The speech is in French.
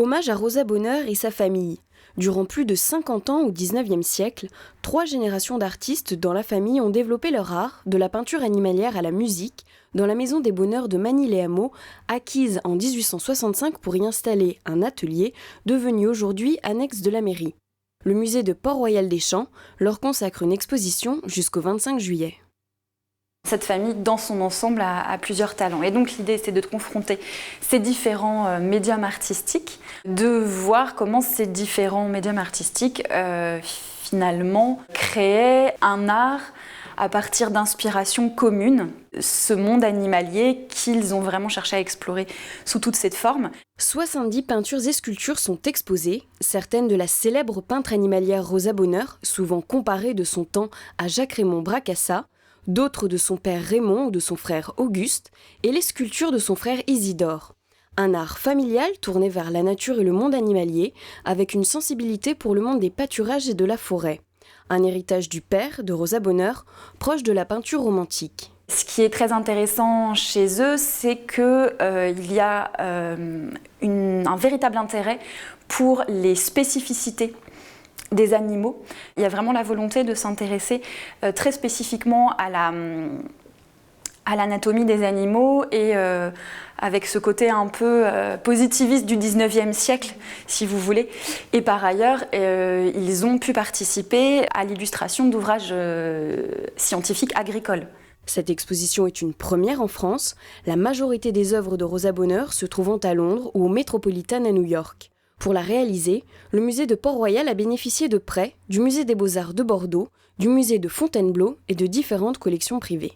Hommage à Rosa Bonheur et sa famille. Durant plus de 50 ans au XIXe siècle, 3 générations d'artistes dans la famille ont développé leur art, de la peinture animalière à la musique, dans la maison des Bonheurs de Magny-les-Hameaux, acquise en 1865 pour y installer un atelier, devenu aujourd'hui annexe de la mairie. Le musée de Port-Royal des Champs leur consacre une exposition jusqu'au 25 juillet. Cette famille, dans son ensemble, a plusieurs talents. Et donc l'idée, c'est de confronter ces différents médiums artistiques, de voir comment ces différents médiums artistiques, finalement, créaient un art à partir d'inspirations communes, ce monde animalier qu'ils ont vraiment cherché à explorer sous toutes ses formes. 70 peintures et sculptures sont exposées, certaines de la célèbre peintre animalière Rosa Bonheur, souvent comparée de son temps à Jacques-Raymond Bracassa, d'autres de son père Raymond ou de son frère Auguste, et les sculptures de son frère Isidore. Un art familial tourné vers la nature et le monde animalier, avec une sensibilité pour le monde des pâturages et de la forêt. Un héritage du père, de Rosa Bonheur, proche de la peinture romantique. Ce qui est très intéressant chez eux, c'est qu'il y a un véritable intérêt pour les spécificités des animaux. Il y a vraiment la volonté de s'intéresser très spécifiquement à l'anatomie des animaux et avec ce côté un peu positiviste du 19e siècle, si vous voulez. Et par ailleurs, ils ont pu participer à l'illustration d'ouvrages scientifiques agricoles. Cette exposition est une première en France, la majorité des œuvres de Rosa Bonheur se trouvant à Londres ou au Metropolitan à New York. Pour la réaliser, le musée de Port-Royal a bénéficié de prêts du musée des Beaux-Arts de Bordeaux, du musée de Fontainebleau et de différentes collections privées.